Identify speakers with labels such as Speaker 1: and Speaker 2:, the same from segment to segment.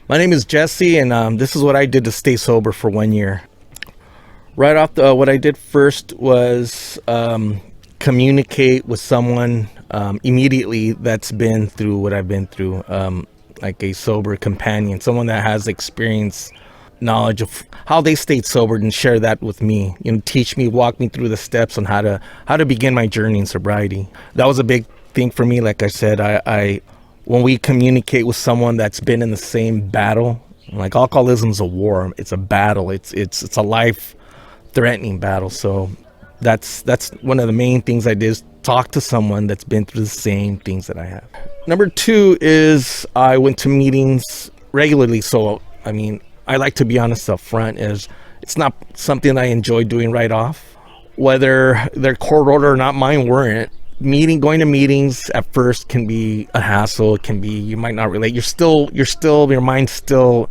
Speaker 1: My name is Jesse, and this is what I did to stay sober for 1 year. Right off what I did first was communicate with someone immediately that's been through what I've been through, like a sober companion, someone that has experience, knowledge of how they stayed sober, and share that with me. Teach me, walk me through the steps on how to begin my journey in sobriety. That was a big thing for me. Like I said, I when we communicate with someone that's been in the same battle, like alcoholism's a war, it's a battle, it's a life-threatening battle. So that's one of the main things I did, is talk to someone that's been through the same things that I have. Number two is I went to meetings regularly. So I like to be honest up front, is it's not something I enjoy doing right off. Whether they're court order or not, mine weren't. Going to meetings at first can be a hassle. It can be, you might not relate. Your mind's still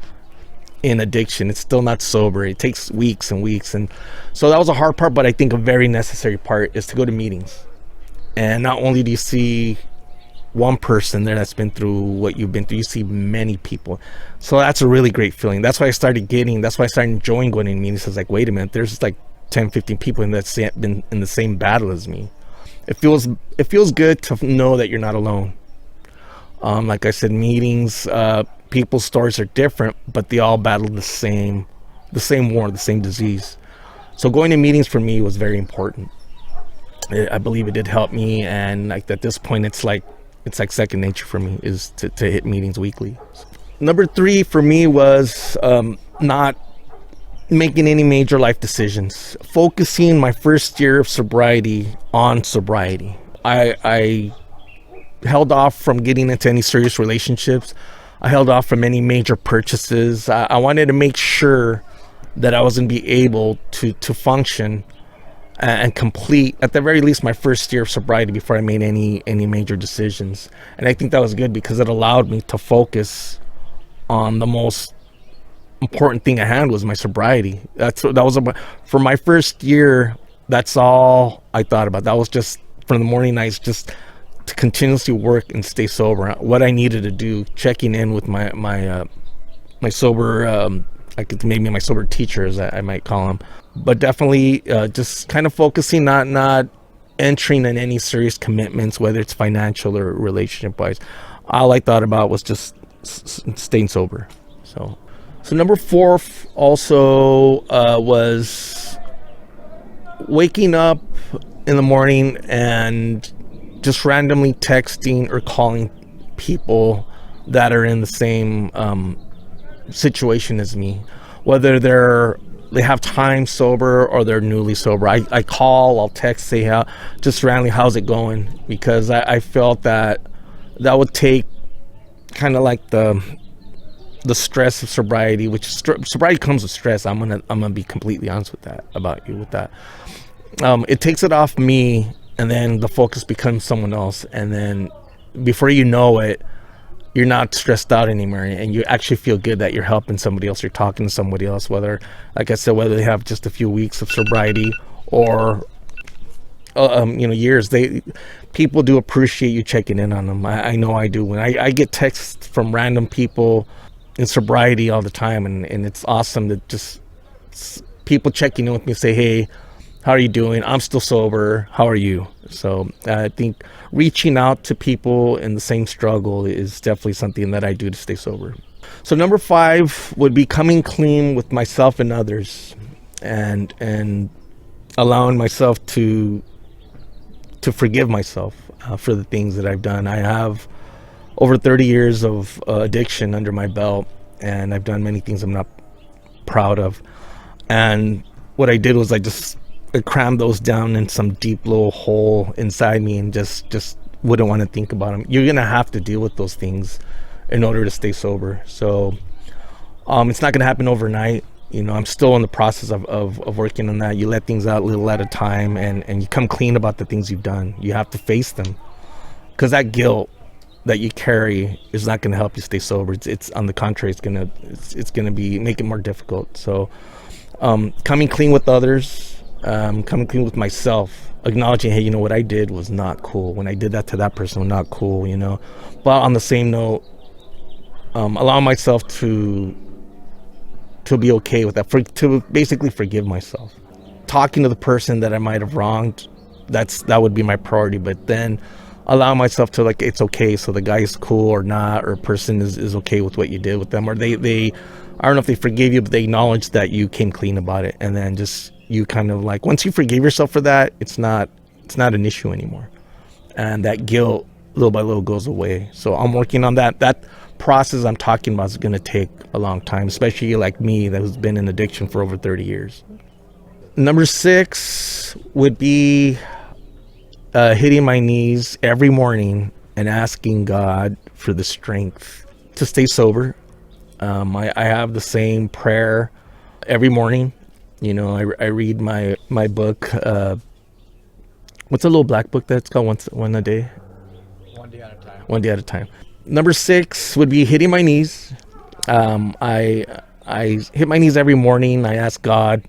Speaker 1: in addiction. It's still not sober. It takes weeks and weeks. And so that was a hard part, but I think a very necessary part is to go to meetings. And not only do you see one person there that's been through what you've been through, you see many people. So that's a really great feeling. That's why I started enjoying going to meetings. I was like, wait a minute, there's like 10, 15 people that's been in the same battle as me. It feels good to know that you're not alone. Like I said, meetings, people's stories are different, but they all battle the same war, the same disease. So going to meetings for me was very important. I believe it did help me, and like at this point, it's like second nature for me, is to hit meetings weekly. Number three for me was not making any major life decisions, focusing my first year of sobriety on sobriety. I held off from getting into any serious relationships. I held off from any major purchases. I wanted to make sure that I was going to be able to function and complete, at the very least, my first year of sobriety before I made any major decisions. And I think that was good, because it allowed me to focus on the most important thing at hand, was my sobriety. For my first year, that's all I thought about. That was just, from the morning nights, just to continuously work and stay sober. What I needed to do, checking in with my sober, maybe my sober teacher, as I might call him. But definitely just kind of focusing, not entering in any serious commitments, whether it's financial or relationship wise. All I thought about was just staying sober. So number four also was waking up in the morning and just randomly texting or calling people that are in the same situation as me, whether they have time sober or they're newly sober. I call, I'll text, say just randomly, how's it going? Because I felt that would take kind of like the stress of sobriety, which sobriety comes with stress. I'm gonna be completely honest with that, about you with that. It takes it off me, and then the focus becomes someone else, and then before you know it, you're not stressed out anymore, and you actually feel good that you're helping somebody else, you're talking to somebody else, whether, like I said, whether they have just a few weeks of sobriety or years. People do appreciate you checking in on them. I know I do. When I get texts from random people in sobriety all the time, and it's awesome that just people checking in with me, say, hey, how are you doing? I'm still sober. How are you? So I think reaching out to people in the same struggle is definitely something that I do to stay sober. So number five would be coming clean with myself and others, and allowing myself to forgive myself for the things that I've done. I have over 30 years of addiction under my belt, and I've done many things I'm not proud of. And what I did was I crammed those down in some deep little hole inside me, and just wouldn't want to think about them. You're gonna have to deal with those things in order to stay sober. So it's not gonna happen overnight. I'm still in the process of working on that. You let things out a little at a time, and you come clean about the things you've done. You have to face them, because that guilt that you carry is not going to help you stay sober. It's on the contrary, it's gonna be make it more difficult. So coming clean with others, coming clean with myself, acknowledging, hey, what I did was not cool. When I did that to that person, was not cool. But on the same note, allow myself to be okay with that, to basically forgive myself. Talking to the person that I might have wronged, that would be my priority. But then allow myself to, like, it's okay. So the guy is cool or not, or a person is okay with what you did with them, or they I don't know if they forgave you, but they acknowledge that you came clean about it, and then just you kind of like, once you forgive yourself for that, it's not an issue anymore, and that guilt little by little goes away. So I'm working on that process I'm talking about is going to take a long time, especially like me that has been in addiction for over 30 years. Number 6 would be hitting my knees every morning and asking God for the strength to stay sober. I have the same prayer every morning. You know, I read my book. What's a little black book that's called? One a day?
Speaker 2: One day at a time.
Speaker 1: One day at a time. Number 6 would be hitting my knees. I hit my knees every morning. I ask God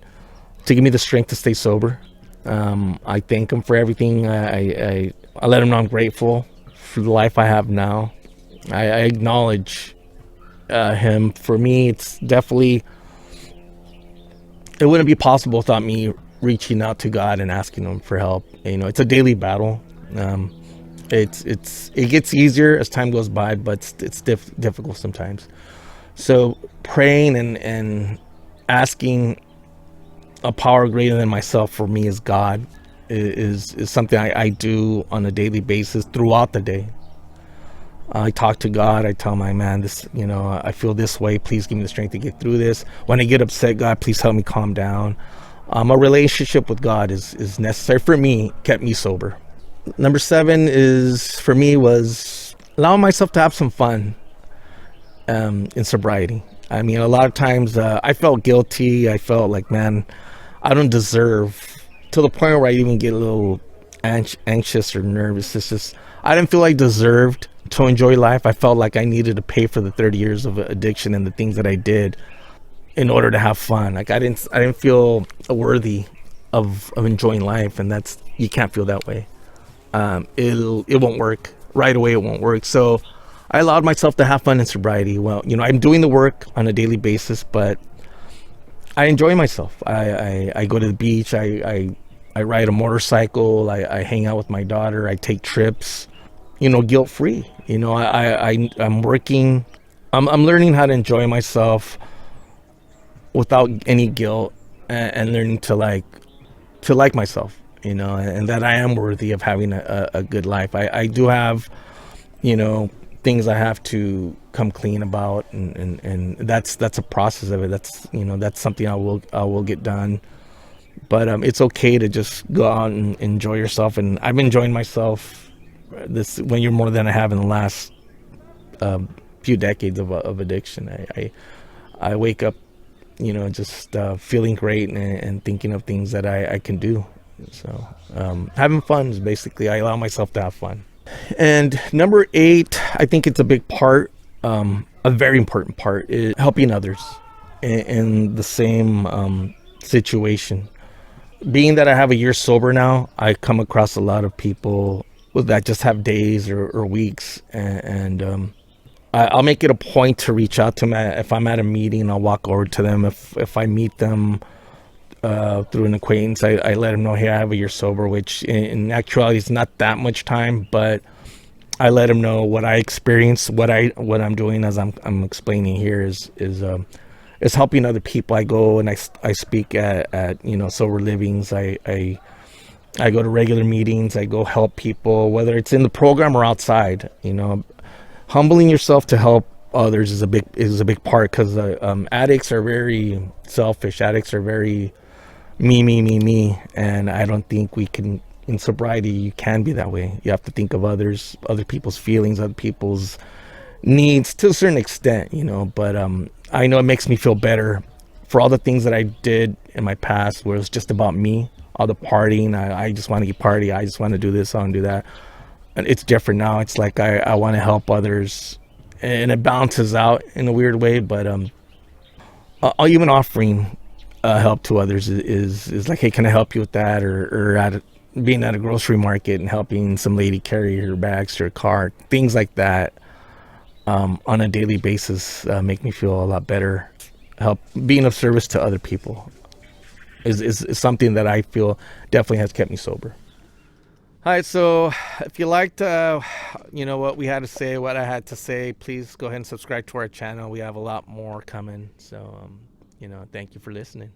Speaker 1: to give me the strength to stay sober. I thank Him for everything. I let Him know I'm grateful for the life I have now. I acknowledge Him. For me, it's definitely, it wouldn't be possible without me reaching out to God and asking Him for help. You know, it's a daily battle. It gets easier as time goes by, but it's difficult sometimes. So praying and asking a power greater than myself, for me, is God, is something I do on a daily basis throughout the day. I talk to God. I tell my man, this, you know, I feel this way. Please give me the strength to get through this. When I get upset, God, please help me calm down. A relationship with God is necessary for me, kept me sober. Number 7 is, for me, was allowing myself to have some fun in sobriety. I mean, a lot of times I felt guilty. I felt like, man, I don't deserve, to the point where I even get a little anxious or nervous. It's just, I didn't feel like I deserved to enjoy life. I felt like I needed to pay for the 30 years of addiction and the things that I did in order to have fun. Like I didn't feel worthy of enjoying life, and you can't feel that way. It won't work right away. It won't work. So I allowed myself to have fun in sobriety. Well, you know, I'm doing the work on a daily basis, but I enjoy myself. I go to the beach. I ride a motorcycle. I hang out with my daughter. I take trips, you know, guilt free. You know, I'm working. I'm learning how to enjoy myself without any guilt, and learning to like myself, you know, and that I am worthy of having a good life. I do have, you know, things I have to come clean about, and that's a process of it. That's, you know, that's something I will get done. But it's okay to just go out and enjoy yourself, and I've been enjoying myself when you're more than I have in the last few decades of addiction. I wake up, you know, just feeling great and thinking of things that I can do. So having fun is basically, I allow myself to have fun. And number 8, I think it's a big part, a very important part, is helping others in the same situation. Being that I have a year sober now, I come across a lot of people that just have days or weeks, and I'll make it a point to reach out to them. If I'm at a meeting, I'll walk over to them. If I meet them through an acquaintance, I let them know, hey, I have a year sober, which in actuality is not that much time, but I let them know what I experienced, what I'm doing, as I'm explaining here, is helping other people. I go and I speak at you know, sober livings. I go to regular meetings. I go help people, whether it's in the program or outside. You know, humbling yourself to help others is a big part, because addicts are very selfish. Addicts are very me, and I don't think we can, in sobriety, you can be that way. You have to think of other people's feelings, other people's needs to a certain extent, you know. But I know it makes me feel better for all the things that I did in my past, where it was just about me, all the partying. I just want to get party. I just want to do this, I want to do that. And it's different now. It's like I want to help others, and it balances out in a weird way. But even offering help to others is like, hey, can I help you with that? Or being at a grocery market and helping some lady carry her bags to her car, things like that. on a daily basis make me feel a lot better. Help being of service to other people is something that I feel definitely has kept me sober. All right, so if you liked, what we had to say, what I had to say, please go ahead and subscribe to our channel. We have a lot more coming. So, thank you for listening.